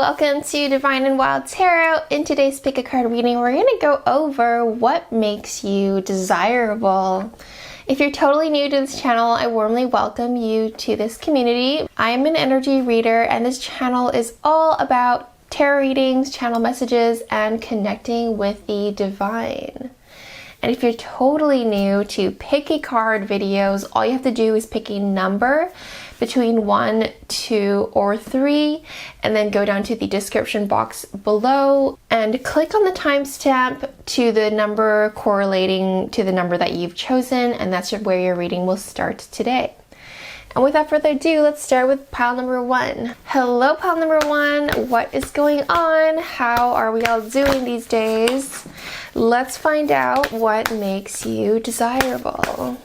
welcome to Divine and Wild Tarot. In today's pick a card reading, we're going to go over what makes you desirable. If you're totally new to this channel, I warmly welcome you to this community. I am an energy reader, and this channel is all about tarot readings, channel messages, and connecting with the divine. And if you're totally new to pick a card videos, all you have to do is pick a number between 1, 2, or 3, and then go down to the description box below and click on the timestamp to the number correlating to the number that you've chosen, and that's where your reading will start today. And without further ado, let's start with pile number 1. Hello, pile number 1. What is going on? How are we all doing these days? Let's find out what makes you desirable.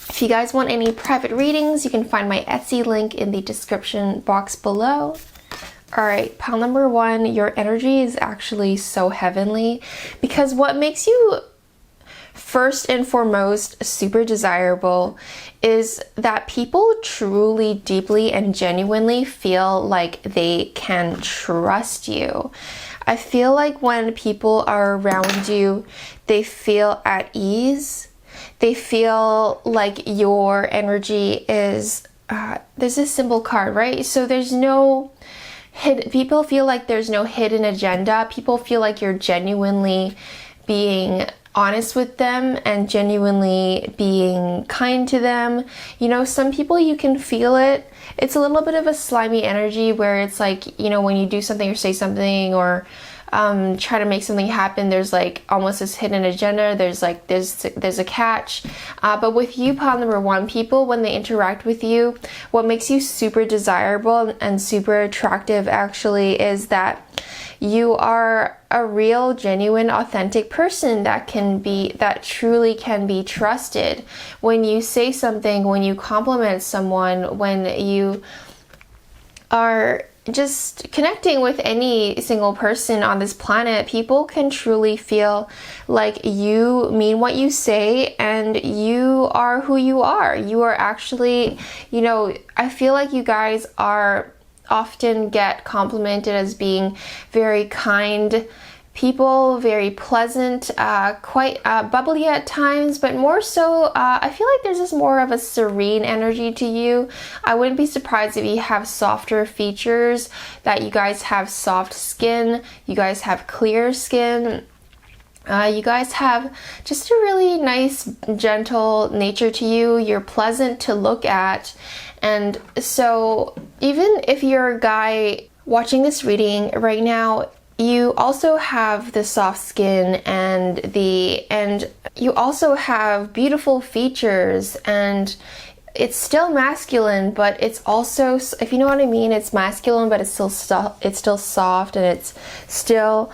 If you guys want any private readings, you can find my Etsy link in the description box below. Alright, pile number 1, your energy is actually so heavenly, because what makes you first and foremost super desirable is that people truly, deeply, and genuinely feel like they can trust you. I feel like when people are around you, they feel at ease. They feel like your energy is, there's a symbol card, right? So there's no people feel like there's no hidden agenda. People feel like you're genuinely being honest with them and genuinely being kind to them. You know, some people, you can feel it. It's a little bit of a slimy energy where it's like, you know, when you do something or say something or try to make something happen, there's like almost this hidden agenda. There's a catch. But with you, pile number 1, people, when they interact with you, what makes you super desirable and super attractive actually is that you are a real, genuine, authentic person that truly can be trusted. When you say something, when you compliment someone, when you are just connecting with any single person on this planet, people can truly feel like you mean what you say and you are who you are. You are actually, you know, I feel like you guys are often get complimented as being very kind people, very pleasant, quite bubbly at times, but more so, I feel like there's just more of a serene energy to you. I wouldn't be surprised if you have softer features, that you guys have soft skin, you guys have clear skin. You guys have just a really nice, gentle nature to you. You're pleasant to look at. And so even if you're a guy watching this reading right now, you also have the soft skin and you also have beautiful features, and it's still masculine, but it's also, if you know what I mean, it's masculine, but it's still soft, and it's still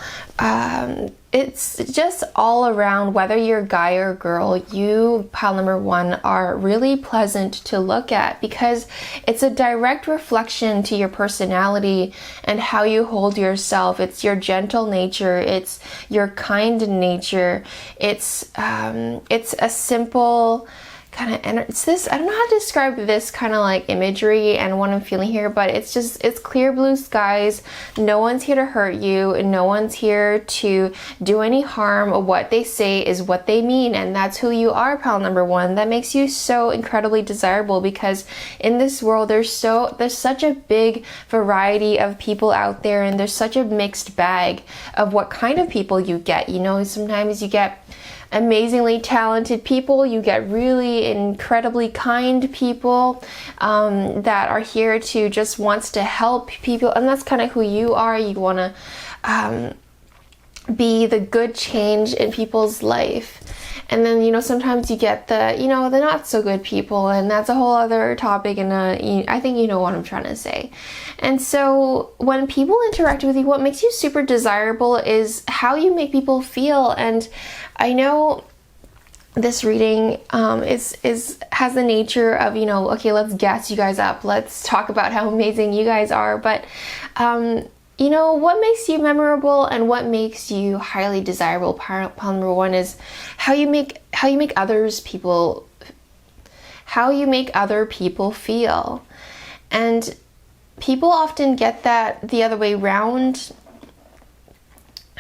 it's just all around, whether you're a guy or a girl, you, pile number 1, are really pleasant to look at, because it's a direct reflection to your personality and how you hold yourself. It's your gentle nature, it's your kind nature, it's a simple kind of, it's this, I don't know how to describe this kind of like imagery and what I'm feeling here, but it's clear blue skies. No one's here to hurt you, no one's here to do any harm. What they say is what they mean, and that's who you are, pile number 1. That makes you so incredibly desirable, because in this world there's such a big variety of people out there, and there's such a mixed bag of what kind of people you get. You know, sometimes you get amazingly talented people, you get really incredibly kind people that are here to just wants to help people, and that's kind of who you are. You want to be the good change in people's life. And then, you know, sometimes you get the, you know, the not so good people, and that's a whole other topic, and I think you know what I'm trying to say. And so when people interact with you, what makes you super desirable is how you make people feel. And I know this reading has the nature of, you know, okay, let's gas you guys up, let's talk about how amazing you guys are, but you know, what makes you memorable and what makes you highly desirable, pile number 1, is how you make other people feel. And people often get that the other way around.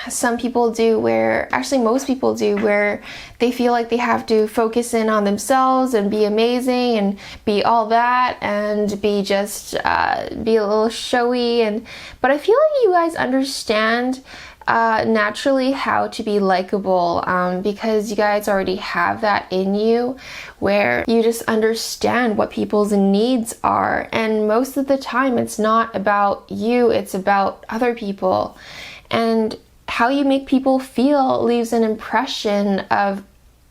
Some people do, where actually most people do, where they feel like they have to focus in on themselves and be amazing and be all that and be just be a little showy. But I feel like you guys understand naturally how to be likable, because you guys already have that in you, where you just understand what people's needs are. And most of the time it's not about you, it's about other people. And how you make people feel leaves an impression of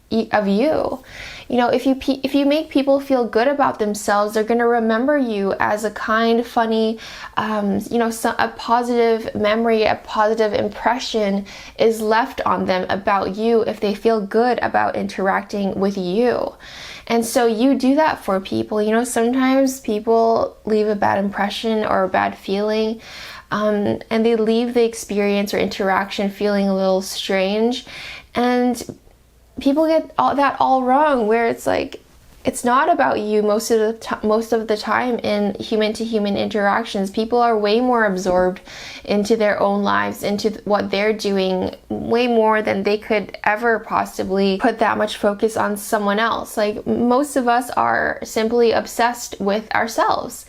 you. You know, if you make people feel good about themselves, they're going to remember you as a kind, funny, a positive memory, a positive impression is left on them about you if they feel good about interacting with you. And so you do that for people. You know, sometimes people leave a bad impression or a bad feeling, and they leave the experience or interaction feeling a little strange, and people get that all wrong, where it's like, it's not about you most of the time in human-to-human interactions. People are way more absorbed into their own lives, into what they're doing, way more than they could ever possibly put that much focus on someone else. Like, most of us are simply obsessed with ourselves.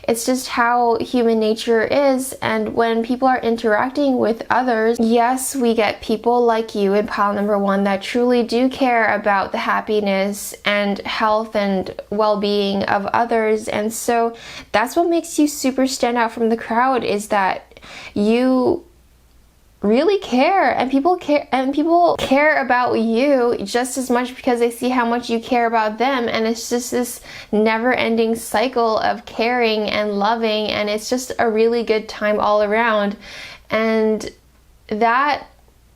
It's just how human nature is. And when people are interacting with others, yes, we get people like you in pile number 1 that truly do care about the happiness and health and well-being of others. And so that's what makes you super stand out from the crowd, is that you really care, and people care about you just as much because they see how much you care about them. And it's just this never-ending cycle of caring and loving, and it's just a really good time all around. And that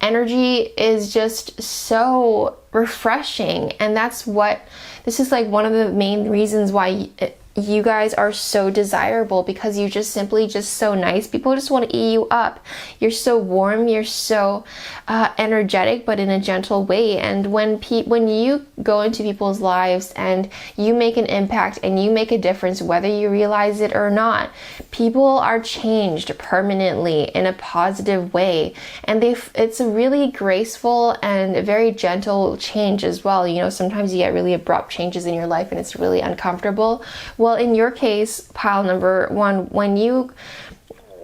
energy is just so refreshing, and this is like one of the main reasons why you guys are so desirable, because you just so nice. People just want to eat you up. You're so warm, you're so energetic, but in a gentle way. And when you go into people's lives and you make an impact and you make a difference, whether you realize it or not, people are changed permanently in a positive way. And it's a really graceful and very gentle change as well. You know, sometimes you get really abrupt changes in your life and it's really uncomfortable. Well, in your case, pile number 1, when you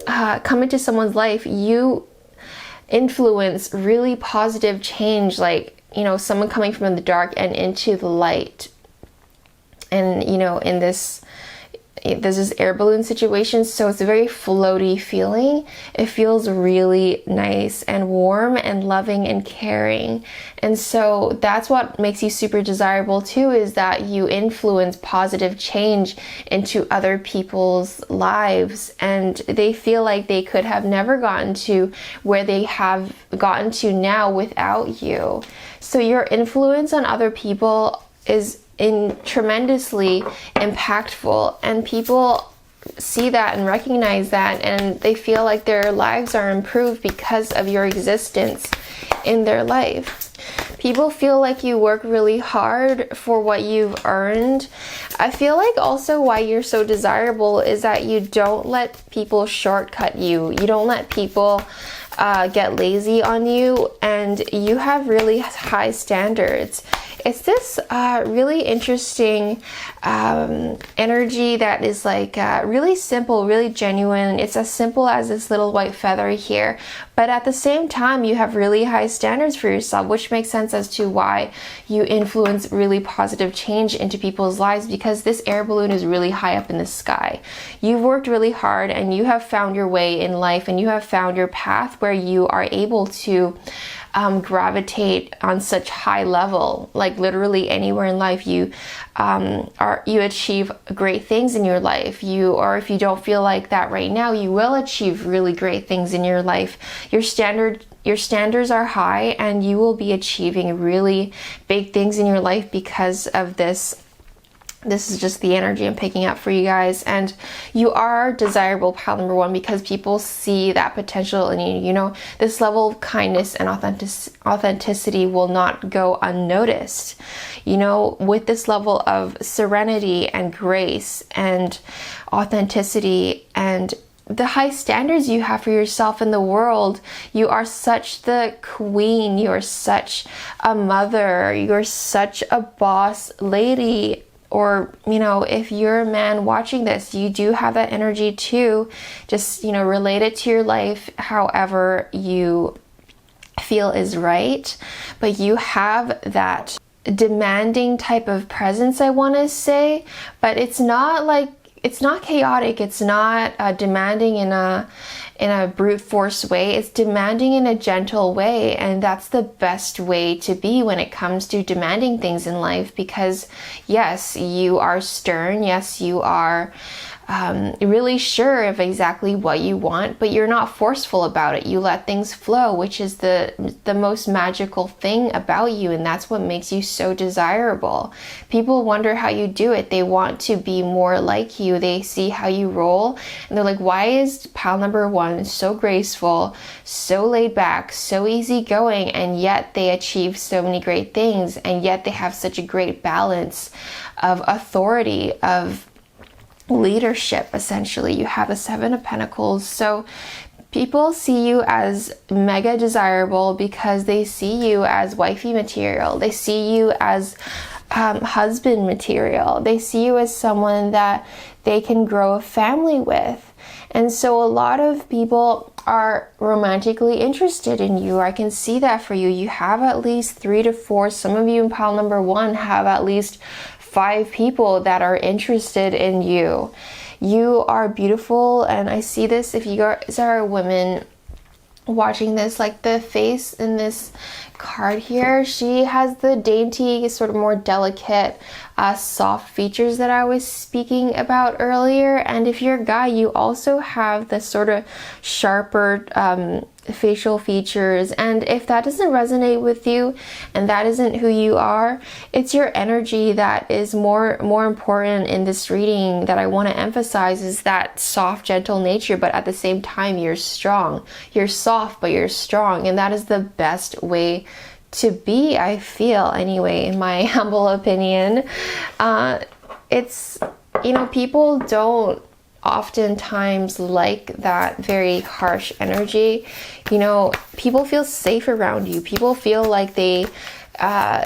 come into someone's life, you influence really positive change, like, you know, someone coming from the dark and into the light. And, you know, in this air balloon situation, so it's a very floaty feeling. It feels really nice and warm and loving and caring. And so that's what makes you super desirable too, is that you influence positive change into other people's lives, and they feel like they could have never gotten to where they have gotten to now without you. So your influence on other people is tremendously impactful, and people see that and recognize that, and they feel like their lives are improved because of your existence in their life. People feel like you work really hard for what you've earned. I feel like also why you're so desirable is that you don't let people shortcut you. You don't let people get lazy on you, and you have really high standards. It's this really interesting energy that is like really simple, really genuine. It's as simple as this little white feather here, but at the same time you have really high standards for yourself, which makes sense as to why you influence really positive change into people's lives, because this air balloon is really high up in the sky. You've worked really hard and you have found your way in life, and you have found your path where you are able to gravitate on such high level. Like literally anywhere in life you achieve great things in your life. Or if you don't feel like that right now, you will achieve really great things in your life. Your standards are high, and you will be achieving really big things in your life because of this This is just the energy I'm picking up for you guys. And you are desirable, pile number one, because people see that potential in you. You know, this level of kindness and authenticity will not go unnoticed. You know, with this level of serenity and grace and authenticity and the high standards you have for yourself in the world, you are such the queen, you are such a mother, you're such a boss lady. Or, you know, if you're a man watching this, you do have that energy too. Just, you know, relate it to your life however you feel is right. But you have that demanding type of presence, I want to say. But it's not like, it's not chaotic. It's not demanding in a brute force way. It's demanding in a gentle way, and that's the best way to be when it comes to demanding things in life. Because yes, you are stern. Yes, you are really sure of exactly what you want, but you're not forceful about it. You let things flow, which is the most magical thing about you, and that's what makes you so desirable. People wonder how you do it. They want to be more like you. They see how you roll, and they're like, why is pile number one so graceful, so laid back, so easygoing, and yet they achieve so many great things, and yet they have such a great balance of authority, of leadership. Essentially, you have the Seven of Pentacles. So people see you as mega desirable because they see you as wifey material. They see you as husband material. They see you as someone that they can grow a family with. And so a lot of people are romantically interested in you. I can see that for you. You have at least 3 to 4. Some of you in pile number one have at least 5 people that are interested in you. You are beautiful, and I see this if you guys are women watching this, like the face in this card here, she has the dainty, sort of more delicate, soft features that I was speaking about earlier. And if you're a guy, you also have the sort of sharper facial features. And if that doesn't resonate with you and that isn't who you are, it's your energy that is more important in this reading that I want to emphasize, is that soft, gentle nature, but at the same time you're strong. You're soft, but you're strong, and that is the best way to be, I feel, anyway, in my humble opinion. It's, you know, people don't oftentimes like that very harsh energy. You know, people feel safe around you. People feel like they can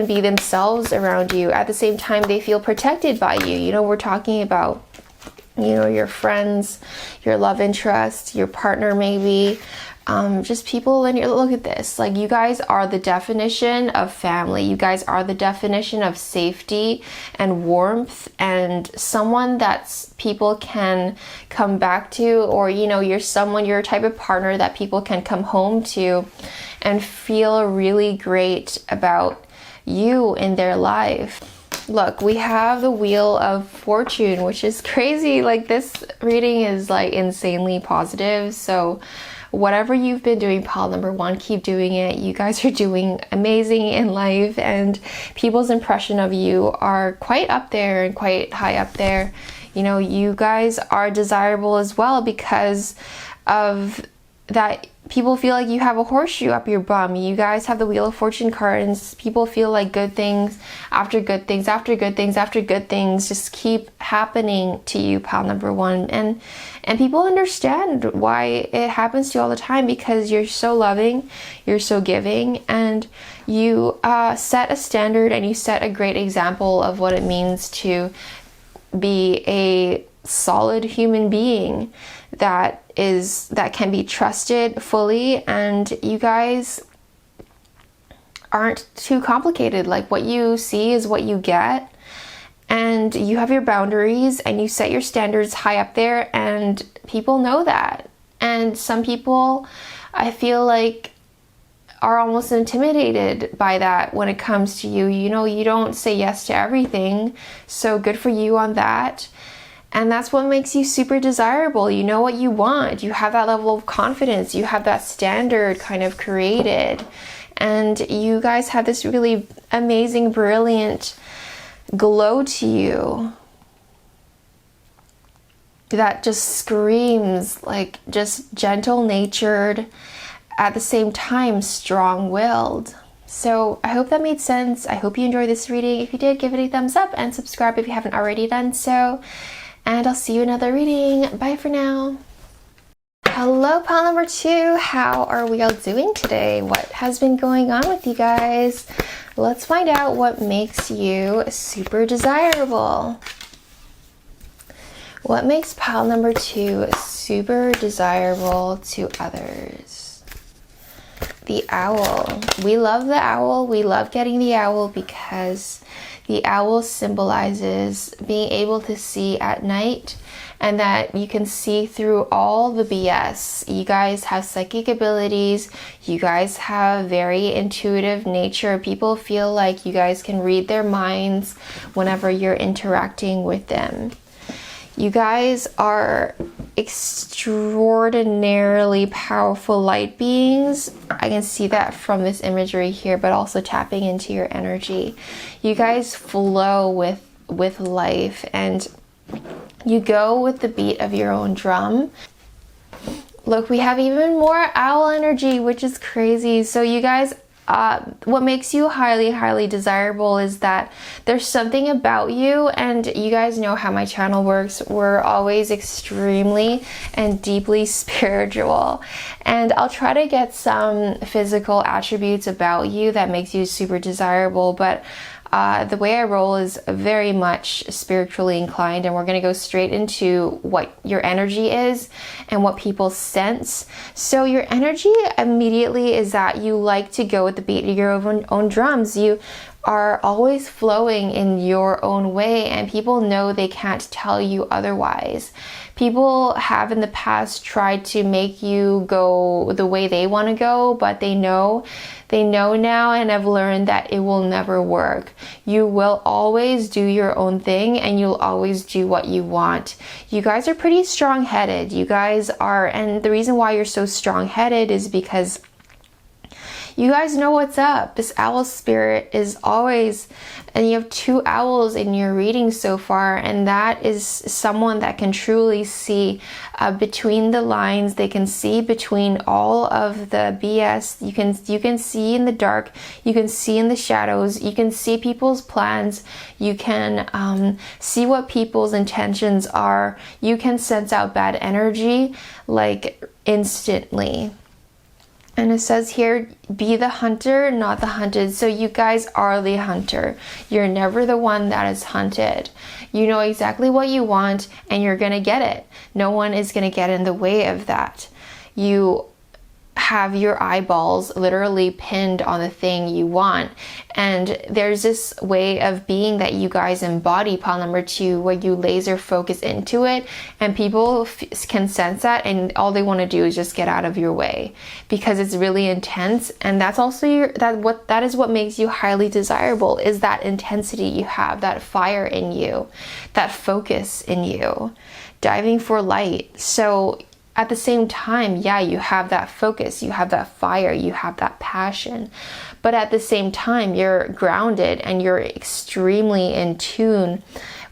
be themselves around you. At the same time, they feel protected by you. You know, we're talking about, you know, your friends, your love interest, your partner maybe, just people. And look at this, like, you guys are the definition of family. You guys are the definition of safety and warmth, and someone that people can come back to, or, you know, you're a type of partner that people can come home to and feel really great about you in their life. Look, we have the Wheel of Fortune, which is crazy. Like, this reading is like insanely positive. So whatever you've been doing, pile number one, keep doing it. You guys are doing amazing in life, and people's impression of you are quite up there and quite high up there. You know, you guys are desirable as well because of that. People feel like you have a horseshoe up your bum. You guys have the Wheel of Fortune card, and people feel like good things after good things after good things after good things just keep happening to you, pile number one. And people understand why it happens to you all the time, because you're so loving, you're so giving, and you set a standard and you set a great example of what it means to be a solid human being that can be trusted fully. And you guys aren't too complicated. Like, what you see is what you get, and you have your boundaries and you set your standards high up there, and people know that. And some people, I feel like, are almost intimidated by that when it comes to you. You know, you don't say yes to everything, so good for you on that. And that's what makes you super desirable. You know what you want. You have that level of confidence. You have that standard kind of created. And you guys have this really amazing, brilliant glow to you that just screams like just gentle-natured, at the same time strong-willed. So I hope that made sense. I hope you enjoyed this reading. If you did, give it a thumbs up and subscribe if you haven't already done so. And I'll see you in another reading. Bye for now. Hello, pile number 2. How are we all doing today? What has been going on with you guys? Let's find out what makes you super desirable. What makes pile number 2 super desirable to others? The owl. We love the owl. We love getting the owl because the owl symbolizes being able to see at night, and that you can see through all the BS. You guys have psychic abilities. You guys have very intuitive nature. People feel like you guys can read their minds whenever you're interacting with them. You guys are extraordinarily powerful light beings. I can see that from this imagery here, but also tapping into your energy. You guys flow with life, and you go with the beat of your own drum. Look, we have even more owl energy, which is crazy. So you guys, what makes you highly desirable is that there's something about you, and you guys know how my channel works. We're always extremely and deeply spiritual, and I'll try to get some physical attributes about you that makes you super desirable, but the way I roll is very much spiritually inclined, and we're going to go straight into what your energy is and what people sense. So your energy immediately is that you like to go with the beat of your own drums. You are always flowing in your own way, and people know they can't tell you otherwise. People have in the past tried to make you go the way they want to go, but they know now and have learned that it will never work. You will always do your own thing, and you'll always do what you want. You guys are pretty strong-headed. You guys are, and the reason why you're so strong-headed is because you guys know what's up. This owl spirit is always, and you have 2 owls in your reading so far, and that is someone that can truly see between the lines. They can see between all of the BS. You can see in the dark. You can see in the shadows. You can see people's plans. You can see what people's intentions are. You can sense out bad energy like instantly. And it says here, be the hunter, not the hunted. So you guys are the hunter. You're never the one that is hunted. You know exactly what you want, and you're going to get it. No one is going to get in the way of that. You have your eyeballs literally pinned on the thing you want, and there's this way of being that you guys embody, pile number 2, where you laser focus into it, and people can sense that, and all they want to do is just get out of your way because it's really intense. And that's also that is what makes you highly desirable, is that intensity you have, that fire in you, that focus in you, diving for light. So at the same time, yeah, you have that focus, you have that fire, you have that passion, but at the same time, you're grounded and you're extremely in tune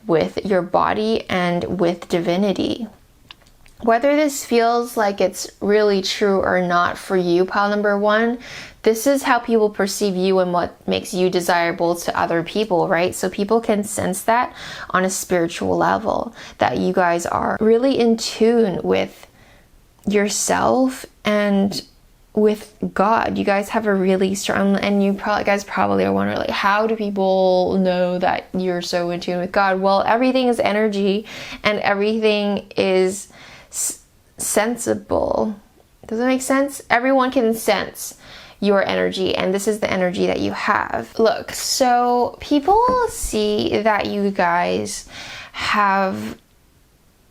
with your body and with divinity. Whether this feels like it's really true or not for you, pile number 1, this is how people perceive you and what makes you desirable to other people, right? So people can sense that on a spiritual level, that you guys are really in tune with yourself and with God. You guys have a really strong, and you guys probably are wondering, like, how do people know that you're so in tune with God? Well, everything is energy, and everything is sensible. Does that make sense? Everyone can sense your energy, and this is the energy that you have. Look, so people see that you guys have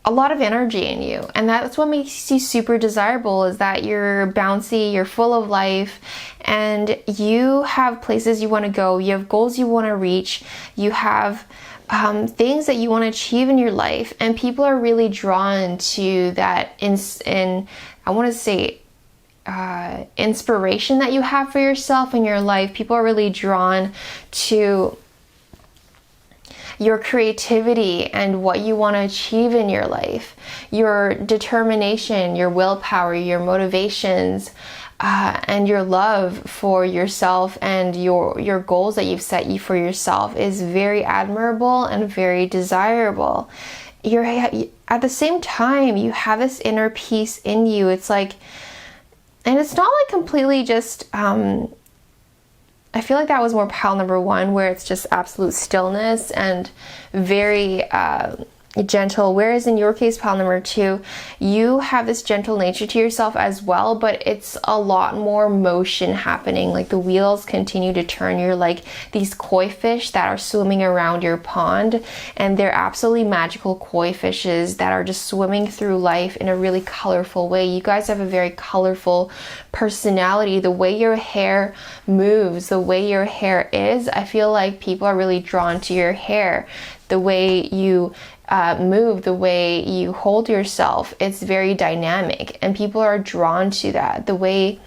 a lot of energy in you, and that's what makes you super desirable, is that you're bouncy, you're full of life, and you have places you want to go, you have goals you want to reach, you have things that you want to achieve in your life, and people are really drawn to that inspiration that you have for yourself in your life. People are really drawn to your creativity and what you want to achieve in your life, your determination, your willpower, your motivations, and your love for yourself and your goals that you've set for yourself is very admirable and very desirable. You're at the same time, you have this inner peace in you. It's like, and it's not like completely just, I feel like that was more pile number 1, where it's just absolute stillness and very gentle, whereas in your case, pile number 2, you have this gentle nature to yourself as well, but it's a lot more motion happening. Like the wheels continue to turn. You're like these koi fish that are swimming around your pond, and they're absolutely magical koi fishes that are just swimming through life in a really colorful way. You guys have a very colorful personality. The way your hair moves, the way your hair is, I feel like people are really drawn to your hair. The way you move, the way you hold yourself, it's very dynamic, and people are drawn to that. The way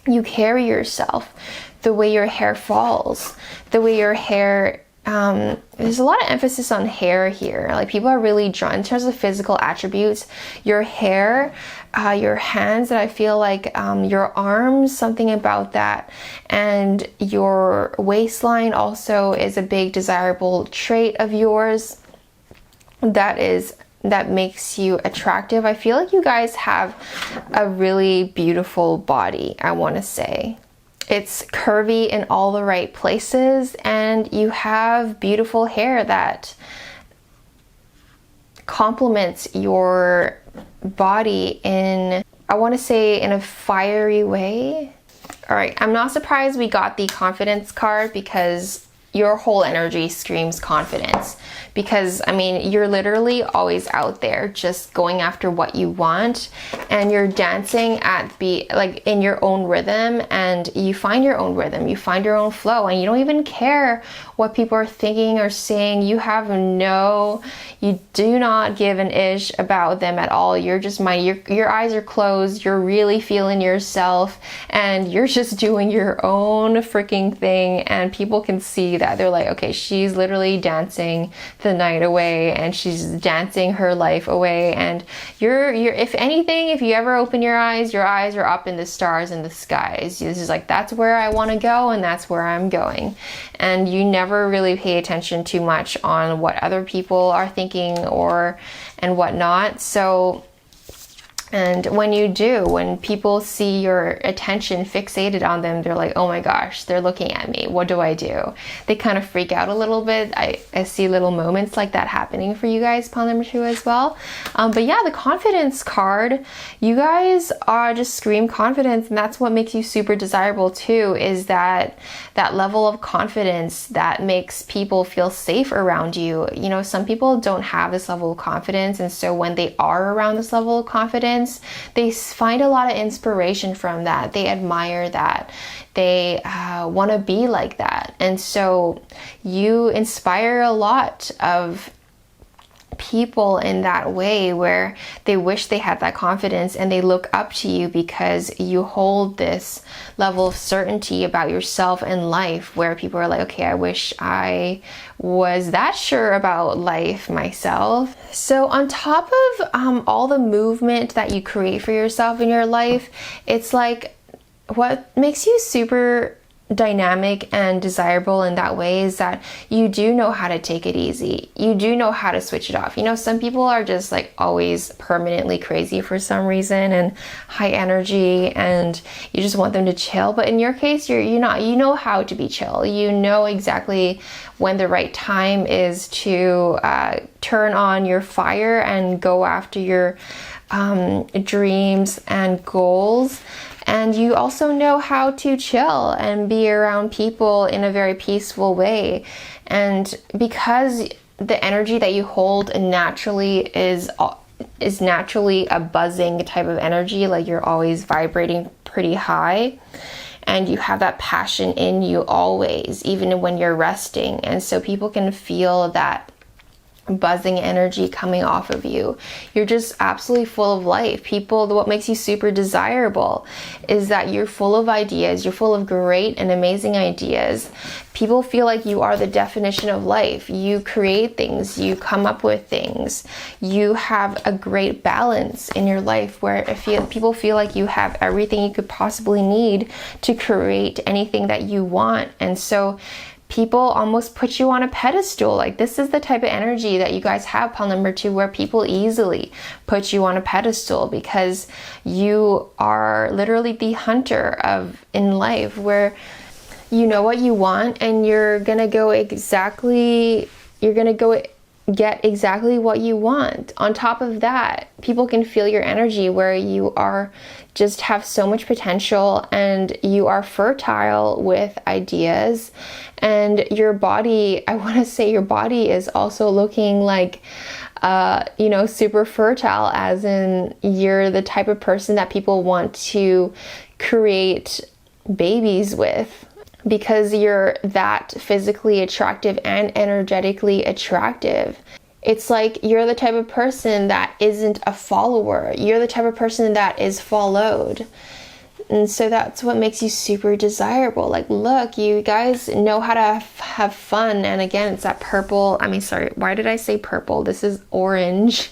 you carry yourself, the way your hair falls, the way your hair, there's a lot of emphasis on hair here. Like people are really drawn in terms of physical attributes. Your hair, your hands, and I feel like your arms, something about that, and your waistline also is a big desirable trait of yours that makes you attractive. I feel like you guys have a really beautiful body, I want to say. It's curvy in all the right places, and you have beautiful hair that complements your body in, I want to say, in a fiery way. All right, I'm not surprised we got the confidence card, because your whole energy screams confidence. Because I mean, you're literally always out there just going after what you want, and you're dancing at like in your own rhythm, and you find your own rhythm, you find your own flow, and you don't even care what people are thinking or saying. You do not give an ish about them at all. You're just your eyes are closed, you're really feeling yourself, and you're just doing your own freaking thing, and people can see that. They're like, okay, she's literally dancing the night away, and she's dancing her life away, and you're if anything, if you ever open your eyes are up in the stars and the skies. This is like, that's where I want to go, and that's where I'm going. And you never really pay attention too much on what other people are thinking and whatnot. So, and when you do, when people see your attention fixated on them, they're like, oh my gosh, they're looking at me. What do I do? They kind of freak out a little bit. I see little moments like that happening for you guys, pile number 2 as well. But yeah, the confidence card, you guys are just scream confidence, and that's what makes you super desirable too, is that level of confidence that makes people feel safe around you. You know, some people don't have this level of confidence, and so when they are around this level of confidence, they find a lot of inspiration from that. They admire that. They want to be like that. And so you inspire a lot of people in that way, where they wish they had that confidence, and they look up to you because you hold this level of certainty about yourself and life, where people are like, okay, I wish I was that sure about life myself. So on top of all the movement that you create for yourself in your life, it's like what makes you super dynamic and desirable in that way is that you do know how to take it easy. You do know how to switch it off. You know, some people are just like always permanently crazy for some reason and high energy, and you just want them to chill. But in your case, you're not. You know how to be chill. You know exactly when the right time is to turn on your fire and go after your dreams and goals. And you also know how to chill and be around people in a very peaceful way. And because the energy that you hold naturally is naturally a buzzing type of energy, like you're always vibrating pretty high, and you have that passion in you always, even when you're resting. And so people can feel that buzzing energy coming off of you. You're just absolutely full of life. People, what makes you super desirable is that you're full of ideas. You're full of great and amazing ideas. People feel like you are the definition of life. You create things, you come up with things. You have a great balance in your life where people feel like you have everything you could possibly need to create anything that you want. And so people almost put you on a pedestal. Like, this is the type of energy that you guys have, pile number 2, where people easily put you on a pedestal because you are literally the hunter in life, where you know what you want and you're gonna get exactly what you want. On top of that, people can feel your energy where you are just have so much potential and you are fertile with ideas, and your body, I want to say your body is also looking like super fertile, as in you're the type of person that people want to create babies with, because you're that physically attractive and energetically attractive. It's like you're the type of person that isn't a follower. You're the type of person that is followed. And so that's what makes you super desirable. Like, look, you guys know how to have fun. And again, it's that purple. Why did I say purple? This is orange.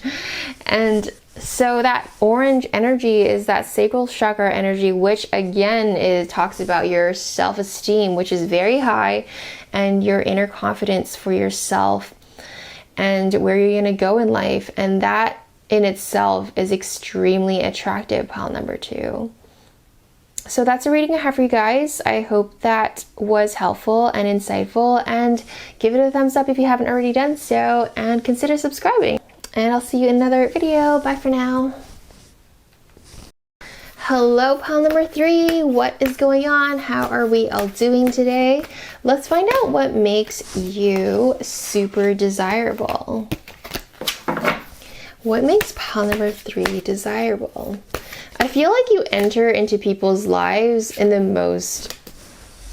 And so that orange energy is that sacral chakra energy, which again talks about your self-esteem, which is very high, and your inner confidence for yourself and where you're going to go in life. And that in itself is extremely attractive, pile number 2. So that's a reading I have for you guys. I hope that was helpful and insightful, and give it a thumbs up if you haven't already done so, and consider subscribing. And I'll see you in another video. Bye for now. Hello, pile number 3. What is going on? How are we all doing today? Let's find out what makes you super desirable. What makes pile number 3 desirable? I feel like you enter into people's lives in the most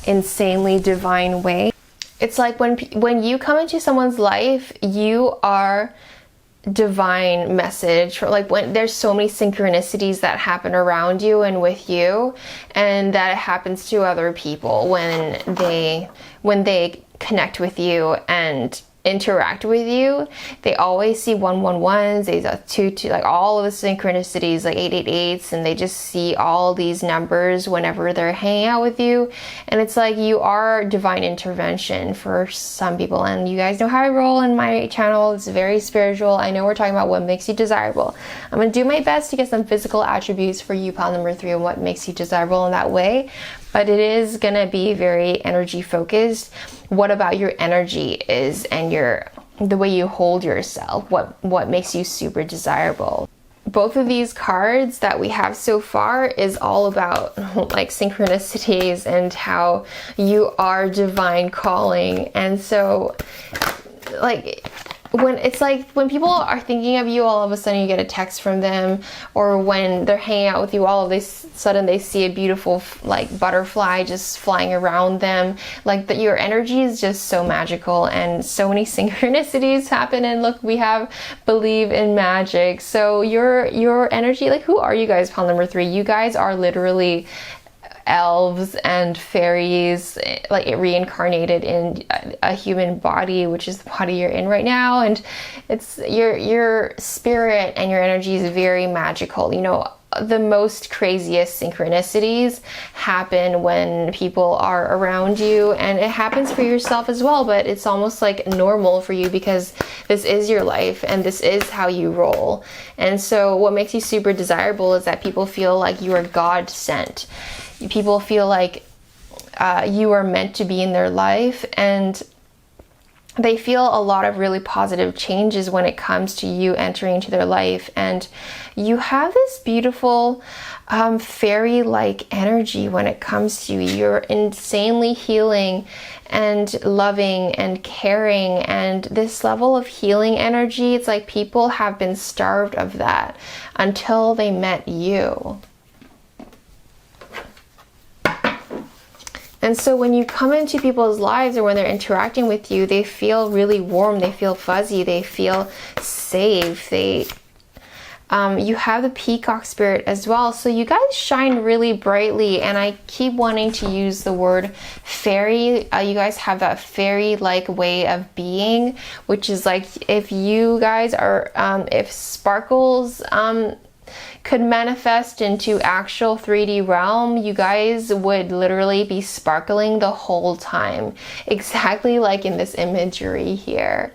insanely divine way. It's like when you come into someone's life, you are divine message. Like, when there's so many synchronicities that happen around you and with you, and that happens to other people when they connect with you and interact with you. They always see 111s, they see 2, like all of the synchronicities, like 888s, and they just see all these numbers whenever they're hanging out with you. And it's like you are divine intervention for some people. And you guys know how I roll in my channel. It's very spiritual. I know we're talking about what makes you desirable. I'm gonna do my best to get some physical attributes for you, pile number 3, and what makes you desirable in that way. But it is gonna be very energy focused. What about your energy is, and the way you hold yourself, what makes you super desirable. Both of these cards that we have so far is all about like synchronicities and how you are divine calling. And so like when people are thinking of you, all of a sudden you get a text from them, or when they're hanging out with you, all of a sudden they see a beautiful like butterfly just flying around them. Like your energy is just so magical, and so many synchronicities happen. And look, we have believe in magic. So your energy, like, who are you guys, pile number 3? You guys are literally elves and fairies, like reincarnated in a human body, which is the body you're in right now. And it's your spirit and your energy is very magical. You know, the most craziest synchronicities happen when people are around you, and it happens for yourself as well, but it's almost like normal for you because this is your life and this is how you roll. And so what makes you super desirable is that people feel like you are God sent. People feel like you are meant to be in their life, and they feel a lot of really positive changes when it comes to you entering into their life. And you have this beautiful fairy-like energy when it comes to you. You're insanely healing and loving and caring, and this level of healing energy, it's like people have been starved of that until they met you. And so when you come into people's lives or when they're interacting with you, they feel really warm, they feel fuzzy, they feel safe. You have the peacock spirit as well. So you guys shine really brightly, and I keep wanting to use the word fairy. You guys have that fairy-like way of being, which is like if you guys are, if sparkles could manifest into actual 3D realm, you guys would literally be sparkling the whole time. Exactly like in this imagery here,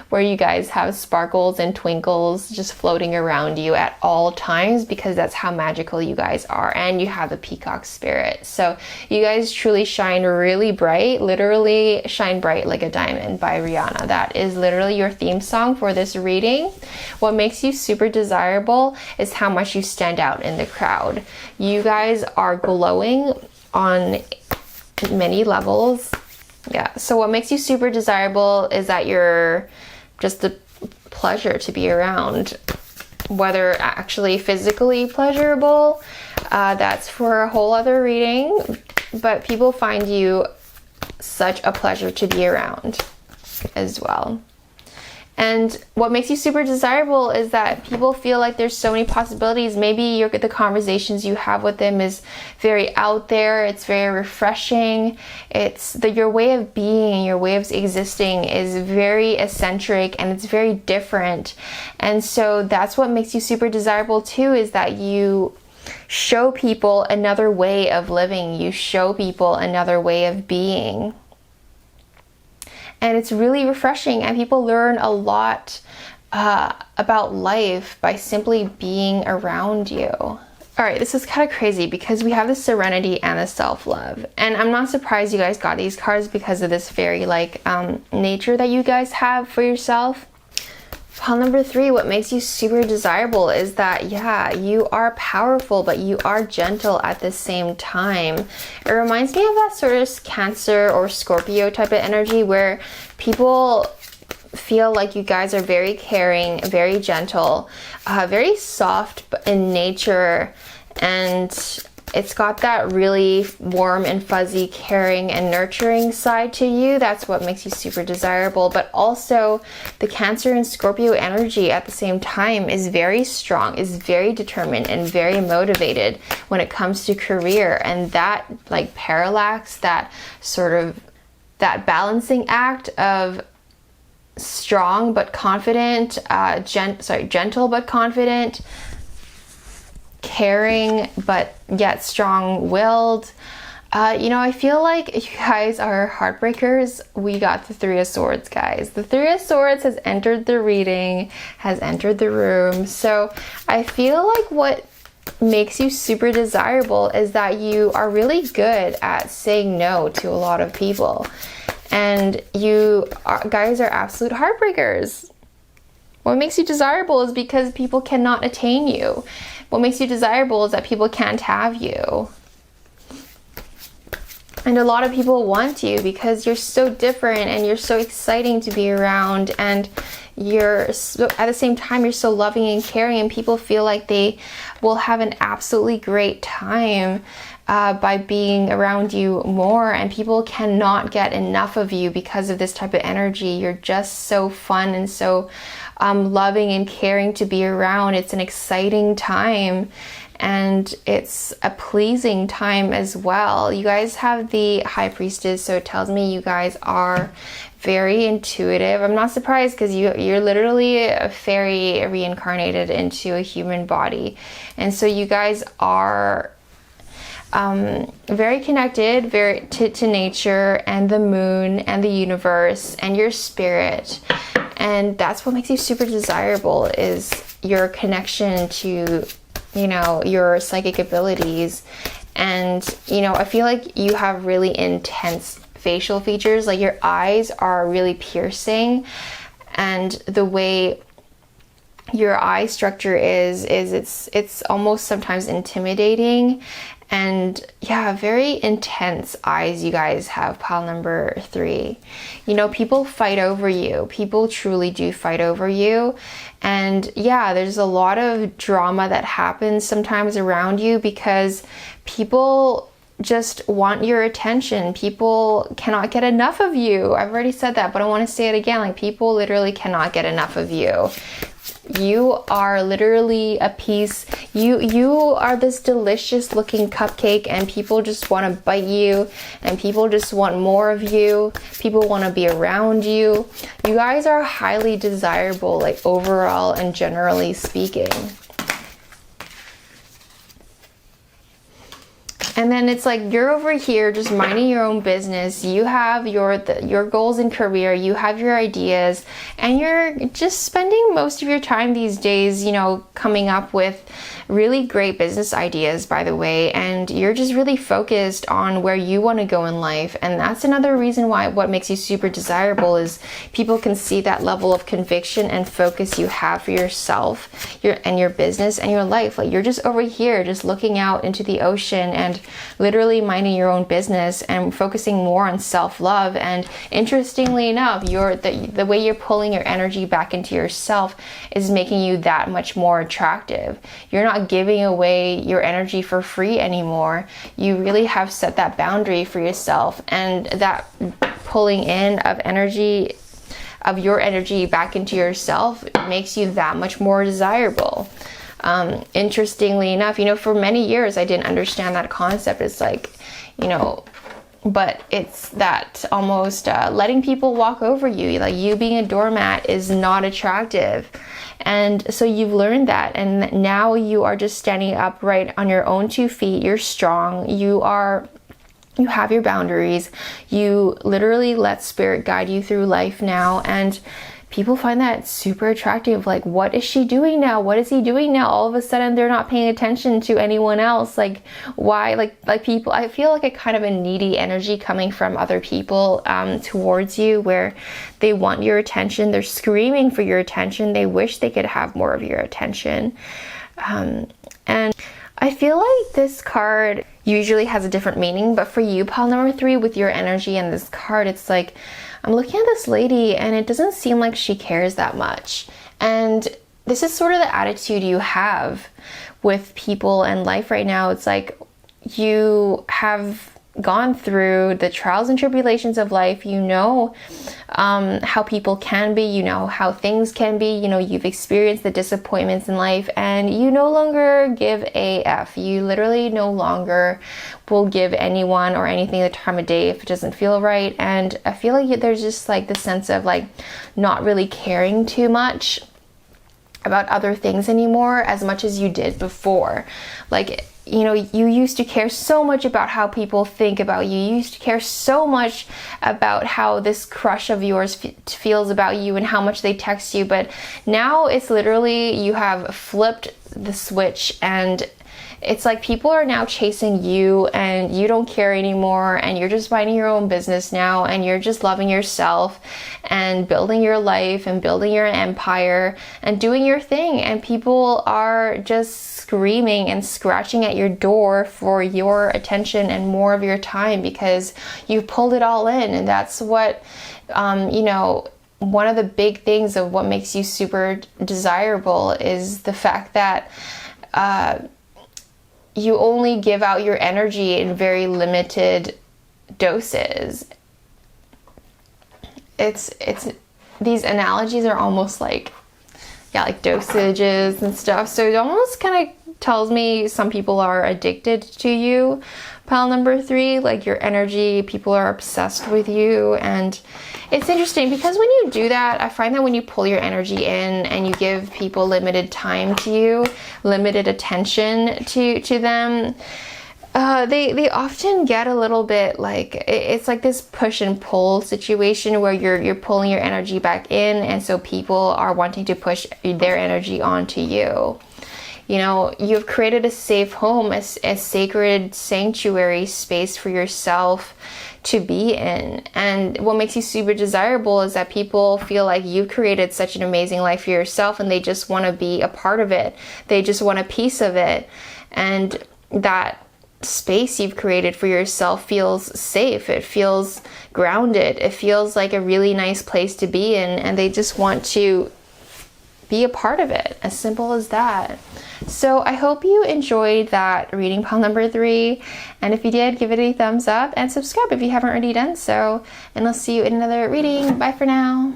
where you guys have sparkles and twinkles just floating around you at all times, because that's how magical you guys are. And you have the peacock spirit. So you guys truly shine really bright, literally shine bright like a diamond by Rihanna. That is literally your theme song for this reading. What makes you super desirable is how much you stand out in the crowd. You guys are glowing on many levels. Yeah, so what makes you super desirable is that you're just a pleasure to be around. Whether actually physically pleasurable, that's for a whole other reading, but people find you such a pleasure to be around as well. And what makes you super desirable is that people feel like there's so many possibilities. Maybe the conversations you have with them is very out there. It's very refreshing. It's your way of being, your way of existing is very eccentric and it's very different. And so that's what makes you super desirable too, is that you show people another way of living. You show people another way of being. And it's really refreshing, and people learn a lot about life by simply being around you. All right, this is kind of crazy because we have the serenity and the self-love. And I'm not surprised you guys got these cards because of this fairy-like nature that you guys have for yourself. Pile number 3, what makes you super desirable is that, yeah, you are powerful, but you are gentle at the same time. It reminds me of that sort of Cancer or Scorpio type of energy where people feel like you guys are very caring, very gentle, very soft in nature, and it's got that really warm and fuzzy, caring and nurturing side to you. That's what makes you super desirable. But also the Cancer and Scorpio energy at the same time is very strong, is very determined and very motivated when it comes to career. And that like parallax, that sort of, that balancing act of strong but confident, gentle but confident, caring but yet strong-willed. I feel like you guys are heartbreakers. We got the 3 of Swords, guys. The 3 of Swords has entered the reading, has entered the room. So I feel like what makes you super desirable is that you are really good at saying no to a lot of people. And guys are absolute heartbreakers. What makes you desirable is because people cannot attain you. What makes you desirable is that people can't have you. And a lot of people want you because you're so different and you're so exciting to be around, and at the same time you're so loving and caring, and people feel like they will have an absolutely great time by being around you more, and people cannot get enough of you because of this type of energy. You're just so fun and so loving and caring to be around. It's an exciting time, and it's a pleasing time as well. You guys have the High Priestess, so it tells me you guys are very intuitive. I'm not surprised because you're literally a fairy reincarnated into a human body, and so you guys are very connected to nature and the moon and the universe and your spirit. And that's what makes you super desirable, is your connection to, your psychic abilities. And, I feel like you have really intense facial features. Like your eyes are really piercing, and the way your eye structure is it's almost sometimes intimidating. And yeah, very intense eyes you guys have, pile number 3. People fight over you. People truly do fight over you. And yeah, there's a lot of drama that happens sometimes around you because people just want your attention. People cannot get enough of you. I've already said that, but I want to say it again. Like, people literally cannot get enough of you. You are literally a piece. You are this delicious looking cupcake, and people just want to bite you, and people just want more of you. People want to be around you. You guys are highly desirable, like overall and generally speaking. And then it's like you're over here just minding your own business. You have your goals in career, you have your ideas, and you're just spending most of your time these days, you know, coming up with really great business ideas, by the way, and you're just really focused on where you want to go in life. And that's another reason why what makes you super desirable is people can see that level of conviction and focus you have for yourself, your business and your life. Like, you're just over here just looking out into the ocean and literally minding your own business and focusing more on self-love. And interestingly enough, the way you're pulling your energy back into yourself is making you that much more attractive. You're not giving away your energy for free anymore. You really have set that boundary for yourself, and that pulling in of energy, of your energy back into yourself, makes you that much more desirable. Interestingly enough, you know, for many years I didn't understand that concept. It's like, you know, but it's that almost letting people walk over you, like you being a doormat, is not attractive. And so you've learned that, and now you are just standing upright on your own 2 feet. You're strong. You have your boundaries. You literally let spirit guide you through life now, and people find that super attractive. Like, what is she doing now? What is he doing now? All of a sudden they're not paying attention to anyone else. Like, why? Like people, I feel like a kind of a needy energy coming from other people towards you, where they want your attention. They're screaming for your attention. They wish they could have more of your attention. And I feel like this card usually has a different meaning, but for you, pile number 3, with your energy and this card, it's like, I'm looking at this lady and it doesn't seem like she cares that much. And this is sort of the attitude you have with people and life right now. It's like you have gone through the trials and tribulations of life. You know how people can be, you know how things can be, you know, you've experienced the disappointments in life, and you no longer give a F. You literally no longer will give anyone or anything the time of day if it doesn't feel right. And I feel like there's just like the sense of like not really caring too much about other things anymore as much as you did before. Like, you know, you used to care so much about how people think about you. You used to care so much about how this crush of yours feels about you and how much they text you. But now it's literally, you have flipped the switch, and it's like people are now chasing you and you don't care anymore, and you're just minding your own business now, and you're just loving yourself and building your life and building your empire and doing your thing. And people are just screaming and scratching at your door for your attention and more of your time, because you've pulled it all in. And that's what, you know, one of the big things of what makes you super desirable is the fact that you only give out your energy in very limited doses. It's these analogies are almost like, yeah, like dosages and stuff. So it almost kind of tells me some people are addicted to you, pile number 3, like your energy. People are obsessed with you. And it's interesting because when you do that, I find that when you pull your energy in and you give people limited time to you, limited attention to them, they often get a little bit like, it's like this push and pull situation where you're pulling your energy back in, and so people are wanting to push their energy onto you. You know, you've created a safe home, a sacred sanctuary space for yourself to be in. And what makes you super desirable is that people feel like you've created such an amazing life for yourself, and they just want to be a part of it. They just want a piece of it. And that space you've created for yourself feels safe. It feels grounded. It feels like a really nice place to be in. And they just want to be a part of it. As simple as that. So I hope you enjoyed that reading pile number 3. And if you did, give it a thumbs up and subscribe if you haven't already done so. And I'll see you in another reading. Bye for now.